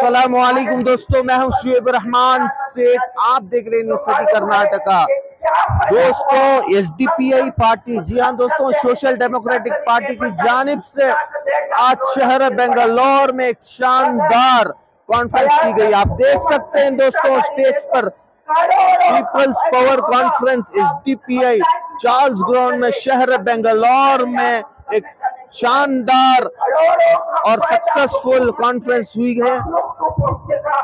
अस्सलामुअलैकुम दोस्तों, मैं हूं शुएब रहमान सेठ। आप देख रहे हैं न्यूज़ सिटी कर्नाटका। दोस्तों, एसडीपीआई पार्टी, जी हां दोस्तों, सोशल डेमोक्रेटिक पार्टी की जानिब से आज शहर बेंगलोर में एक शानदार कॉन्फ्रेंस की गई। आप देख सकते हैं दोस्तों, स्टेज पर peoples power conference SDPI Charles ground में शहर बेंगलोर में एक शानदार और सक्सेसफुल कॉन्फ्रेंस हुई है।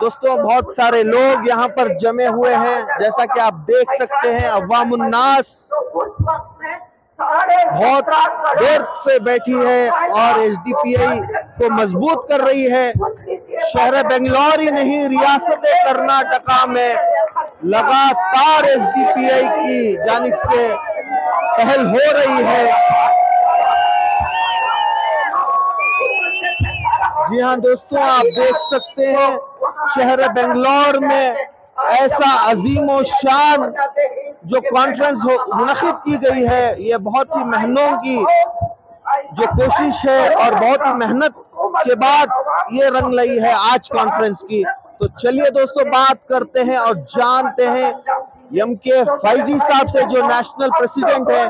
दोस्तों, बहुत सारे लोग यहाँ पर जमे हुए हैं, जैसा कि आप देख सकते हैं। अवामुन्नास बहुत देर से बैठी है और एसडीपीआई को मजबूत कर रही है। शहर बेंगलोर ही नहीं, रियासत कर्नाटका में लगातार एसडीपीआई की जानिब से पहल हो रही है। जी हाँ दोस्तों, आप देख सकते हैं शहर बेंगलोर में ऐसा अजीम और शान जो कॉन्फ्रेंस मुनक़िद की गई है, ये बहुत ही महीनों की जो कोशिश है और बहुत ही मेहनत के बाद ये रंग लाई है आज कॉन्फ्रेंस की। तो चलिए दोस्तों, बात करते हैं और जानते हैं एमके फैजी साहब से, जो नेशनल प्रेसिडेंट है,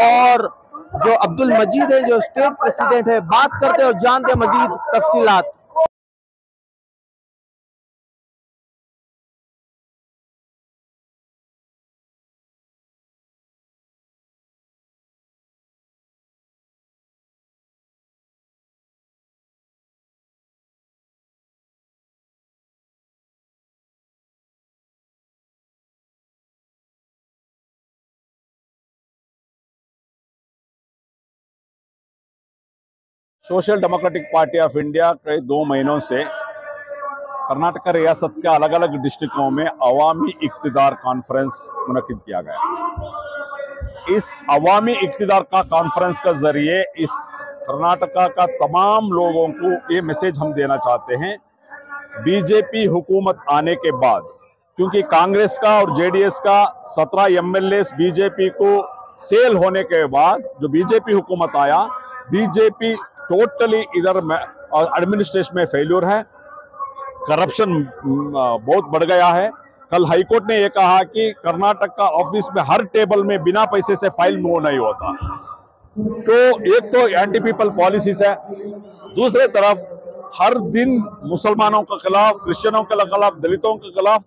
और जो अब्दुल मजीद है, जो स्टेट प्रेसिडेंट है। बात करते हैं और जानते हैं मजीद तफसीलात। Social democratic party of India कई 2 महीनों से कर्नाटक रियासत के अलग अलग डिस्ट्रिक्टों में अवामी इक्तिदार कॉन्फ्रेंस मुनक़िद किया गया। इस अवामी इक्तिदार का कॉन्फ्रेंस का जरिए इस कर्नाटका का तमाम लोगों को ये मैसेज हम देना चाहते हैं, बीजेपी हुकूमत आने के बाद, क्योंकि कांग्रेस का और जेडीएस का 17 एमएलए बीजेपी को सेल होने के बाद जो बीजेपी हुकूमत आया, बीजेपी टोटली इधर एडमिनिस्ट्रेशन में फेल्यूर है, करप्शन बहुत बढ़ गया है। कल हाईकोर्ट ने यह कहा कि कर्नाटक का ऑफिस में हर टेबल में बिना पैसे से फाइल मूव नहीं होता। तो एक तो एंटी पीपल पॉलिसीज है, दूसरे तरफ हर दिन मुसलमानों के खिलाफ, क्रिश्चियनों के खिलाफ, दलितों के खिलाफ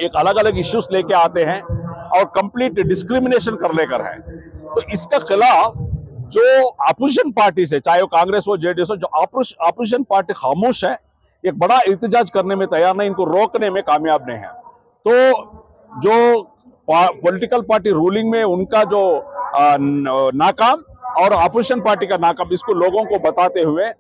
एक अलग अलग इश्यूज लेके आते हैं और कंप्लीट डिस्क्रिमिनेशन कर लेकर है। तो इसका खिलाफ जो अपोजिशन पार्टी से, चाहे वो कांग्रेस हो, जेडीएस हो, जो अपोजिशन पार्टी खामोश है, एक बड़ा एहतजाज करने में तैयार नहीं, इनको रोकने में कामयाब नहीं है। तो जो पॉलिटिकल पार्टी रूलिंग में उनका जो नाकाम और अपोजिशन पार्टी का नाकाम, इसको लोगों को बताते हुए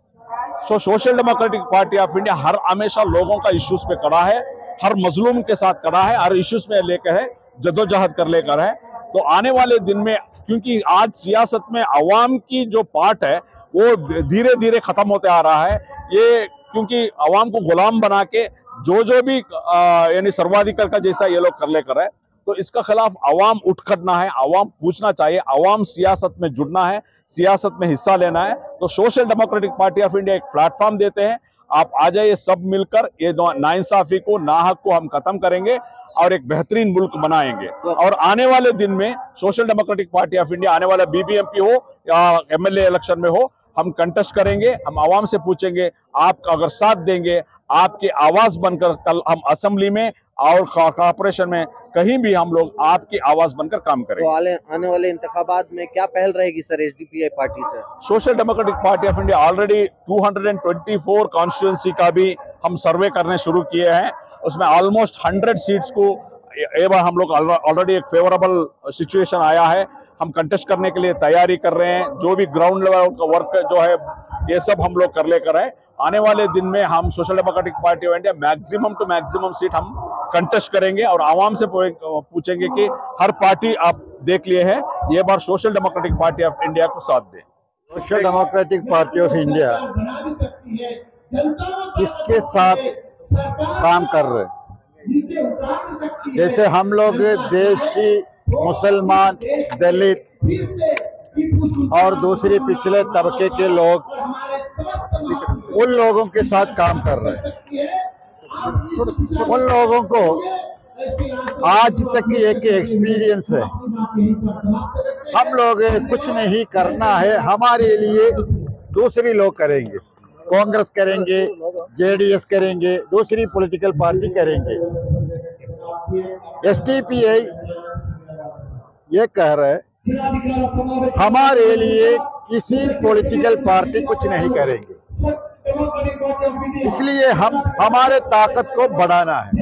social democratic party of India हर हमेशा लोगों का इश्यूज पे खड़ा है, हर मजलूम के साथ खड़ा है, हर इश्यूज में लेकर है, जद्दोजहद कर लेकर है। तो आने वाले दिन में, क्योंकि आज सियासत में अवाम की जो पार्ट है वो धीरे धीरे खत्म होते आ रहा है, ये क्योंकि अवाम को गुलाम बना के जो भी यानी सर्वाधिकार का जैसा ये लोग कर लेकर है, तो इसका खिलाफ अवाम उठ खड़ना है, अवाम पूछना चाहिए, अवाम सियासत में जुड़ना है, सियासत में हिस्सा लेना है। तो social democratic party of India एक प्लेटफॉर्म देते हैं, आप आ जाइए, सब मिलकर ये नाइंसाफी को, नाहक को हम खत्म करेंगे और एक बेहतरीन मुल्क बनाएंगे। और आने वाले दिन में social democratic party of India आने वाला बीबीएमपी हो या एमएलए इलेक्शन में हो, हम कंटेस्ट करेंगे, हम आवाम से पूछेंगे, आप अगर साथ देंगे, आपकी आवाज बनकर कल हम असेंबली में और कॉर्पोरेशन में कहीं भी हम लोग आपकी आवाज बनकर काम करेंगे। तो आने वाले इंतखाबात में क्या पहल रहेगी सर एसडीपीआई पार्टी से? Social democratic party of India already 224 constituency का भी हम सर्वे करने शुरू किए हैं। उसमें ऑलमोस्ट 100 सीट्स को एवं हम लोग ऑलरेडी एक फेवरेबल सिचुएशन आया है, हम कंटेस्ट करने के लिए तैयारी कर रहे हैं। जो भी ग्राउंड लेवल का वर्क जो है, ये सब हम लोग कर लेकर है। आने वाले दिन में हम social democratic party of India maximum to maximum seat हम कंटेस्ट करेंगे और आवाम से पूछेंगे कि हर पार्टी आप देख लिए है, ये बार social democratic party of India को साथ दें। Social democratic party of India किसके साथ काम कर रहे हैं? जैसे हम लोग देश की मुसलमान, दलित और दूसरे पिछले तबके के लोग, उन लोगों के साथ काम कर रहे हैं। उन लोगों को आज तक एक एक्सपीरियंस है। हम लोग कुछ नहीं करना है, हमारे लिए दूसरी लोग करेंगे, कांग्रेस करेंगे, जेडीएस करेंगे, दूसरी पॉलिटिकल पार्टी करेंगे। एसडीपीआई ये कह रहा है हमारे लिए किसी पॉलिटिकल पार्टी कुछ नहीं करेंगे, इसलिए हम हमारे ताकत को बढ़ाना है।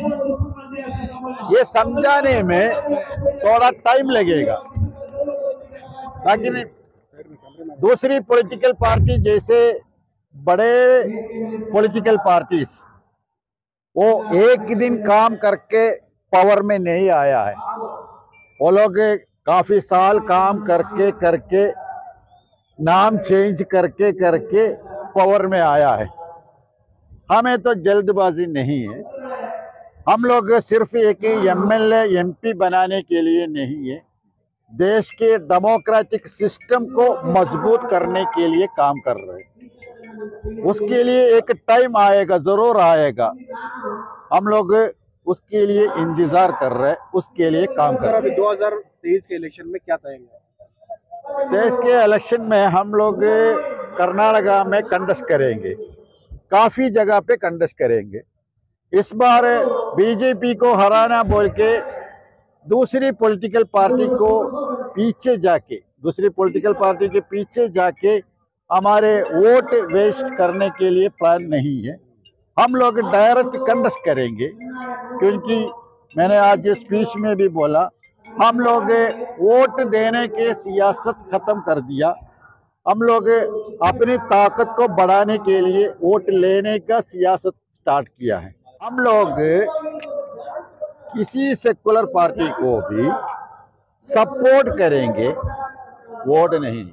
ये समझाने में थोड़ा टाइम लगेगा, लेकिन दूसरी पॉलिटिकल पार्टी जैसे बड़े पॉलिटिकल पार्टीज वो एक दिन काम करके पावर में नहीं आया है। वो लोग काफी साल काम करके नाम चेंज करके पावर में आया है। हमें तो जल्दबाजी नहीं है, हम लोग सिर्फ एक एमएलए एमपी बनाने के लिए नहीं है, देश के डेमोक्रेटिक सिस्टम को मजबूत करने के लिए काम कर रहे हैं। उसके लिए एक टाइम आएगा, जरूर आएगा, हम लोग उसके लिए इंतजार कर रहे हैं, उसके लिए काम कर रहे हैं। 2023 के इलेक्शन में क्या तय? देश के इलेक्शन में हम लोग कर्नाटका में कंटेस्ट करेंगे, काफी जगह पे कंटेस्ट करेंगे। इस बार बीजेपी को हराना बोल के दूसरी पॉलिटिकल पार्टी को पीछे जाके, दूसरी पॉलिटिकल पार्टी के पीछे जाके हमारे वोट वेस्ट करने के लिए प्लान नहीं है। हम लोग डायरेक्ट कंटेस्ट करेंगे, क्योंकि मैंने आज स्पीच में भी बोला, हम लोग वोट देने के सियासत खत्म कर दिया। हम लोग अपनी ताकत को बढ़ाने के लिए वोट लेने का सियासत स्टार्ट किया है। हम लोग किसी सेकुलर पार्टी को भी सपोर्ट करेंगे, वोट नहीं।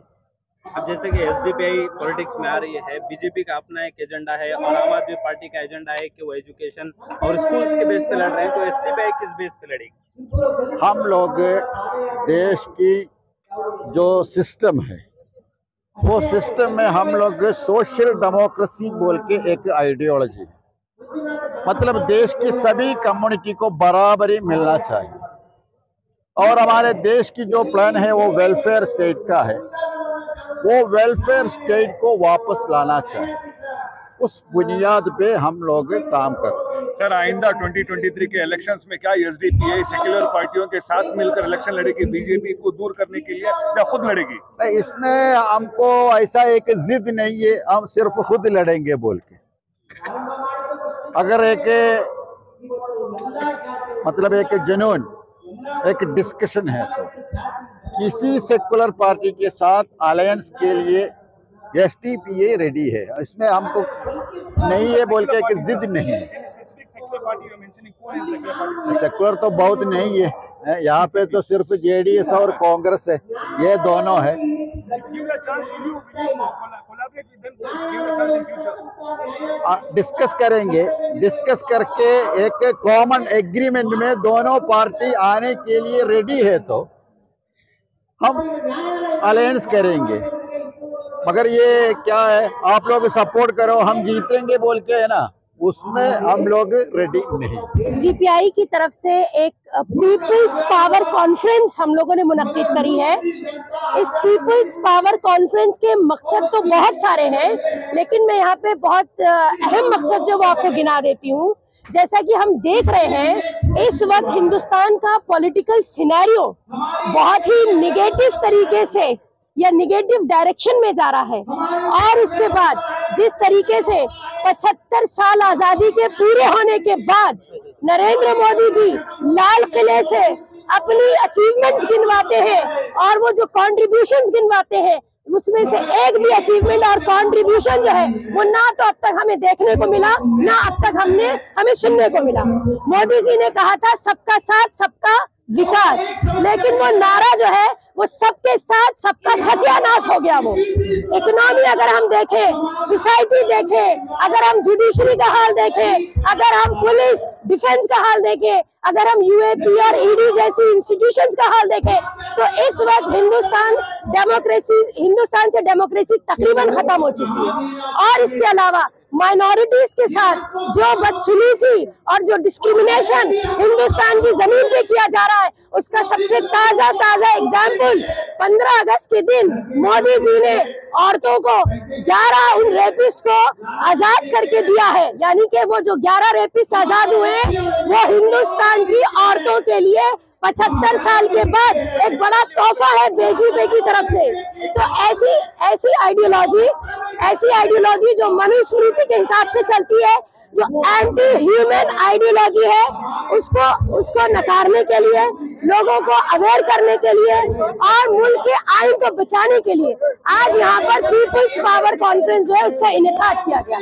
अब जैसे कि एसडीपीआई पॉलिटिक्स में आ रही है, बीजेपी का अपना एक एजेंडा है और आम आदमी पार्टी का एजेंडा है कि वो एजुकेशन और स्कूल्स के बेस पे लड़ रहे हैं, तो एसडीपीआई किस बेस पे लड़ेगी? हम लोग देश की जो सिस्टम है वो सिस्टम में हम लोग सोशल डेमोक्रेसी बोल के एक आइडियोलॉजी है, मतलब देश की सभी कम्युनिटी को बराबरी मिलना चाहिए। और हमारे देश की जो प्लान है वो वेलफेयर स्टेट का है, वो वेलफेयर स्टेट को वापस लाना चाहिए। उस बुनियाद पे हम लोग काम कर रहे हैं। सर, आइंदा 2023 के इलेक्शंस में क्या एसडीपीआई सेक्युलर पार्टियों के साथ मिलकर इलेक्शन लड़ेगी, बीजेपी को दूर करने के लिए, या खुद लड़ेगी? इसमें हमको ऐसा एक जिद नहीं है, हम सिर्फ खुद लड़ेंगे बोल के। अगर एक मतलब एक जुनून, एक डिस्कशन है, तो किसी सेकुलर पार्टी के साथ अलायंस के लिए एसडीपीआई रेडी है। इसमें हमको नहीं है बोल के एक जिद नहीं है। सेकुलर तो बहुत नहीं है, यहाँ पे तो सिर्फ जेडीएस और कांग्रेस है, ये दोनों है। डिस्कस करेंगे, डिस्कस करके एक कॉमन एग्रीमेंट में दोनों पार्टी आने के लिए रेडी है तो हम अलायंस करेंगे। मगर ये क्या है, आप लोग सपोर्ट करो हम जीतेंगे बोल के है ना, उसमें हम लोग रेडी नहीं। एसडीपीआई की तरफ से एक पीपल्स पावर कॉन्फ्रेंस हम लोगों ने मुनक्किद करी है। इस पीपल्स पावर कॉन्फ्रेंस के मकसद तो बहुत सारे हैं, लेकिन मैं यहाँ पे बहुत अहम मकसद जो वो आपको गिना देती हूँ। जैसा कि हम देख रहे हैं, इस वक्त हिंदुस्तान का पॉलिटिकल सिनेरियो बहुत ही निगेटिव तरीके से या निगेटिव डायरेक्शन में जा रहा है। और उसके बाद जिस तरीके से 75 साल आजादी के पूरे होने के बाद नरेंद्र मोदी जी लाल किले से अपनी अचीवमेंट्स गिनवाते हैं और वो जो कॉन्ट्रीब्यूशंस गिनवाते हैं, उसमें से एक भी अचीवमेंट और कंट्रीब्यूशन जो है वो ना तो अब तक हमें देखने को मिला, ना अब तक हमें सुनने को मिला। मोदी जी ने कहा था सबका साथ सबका विकास, लेकिन वो नारा जो है वो सबके साथ सबका सत्यानाश हो गया। वो इकोनॉमी अगर हम देखें, सोसाइटी देखें, अगर हम जुडिशरी का हाल देखें, अगर हम पुलिस डिफेंस का हाल देखें, अगर हम यूएपी और ईडी जैसी इंस्टीट्यूशंस का हाल देखें, तो इस वक्त हिंदुस्तान से डेमोक्रेसी तकरीबन खत्म हो चुकी है। और इसके अलावा माइनॉरिटीज के साथ जो बदसलूकी और जो डिस्क्रिमिनेशन हिंदुस्तान की जमीन पे किया जा रहा है, उसका सबसे ताजा एग्जाम्पल 15 अगस्त के दिन मोदी जी ने औरतों को 11 उन रेपिस्ट को आजाद करके दिया है। यानी कि वो जो 11 रेपिस्ट आजाद हुए हैं, वो हिंदुस्तान की औरतों के लिए 75 साल के बाद एक बड़ा तोहफा है बीजेपी की तरफ से। तो ऐसी आइडियोलॉजी जो मनुस्मृति के हिसाब से चलती है, जो एंटी ह्यूमन आइडियोलॉजी है, उसको नकारने के लिए, लोगों को अवेयर करने के लिए और मुल्क के आइन को बचाने के लिए आज यहाँ पर पीपुल्स पावर कॉन्फ्रेंस जो है उसका इनेकाद किया गया।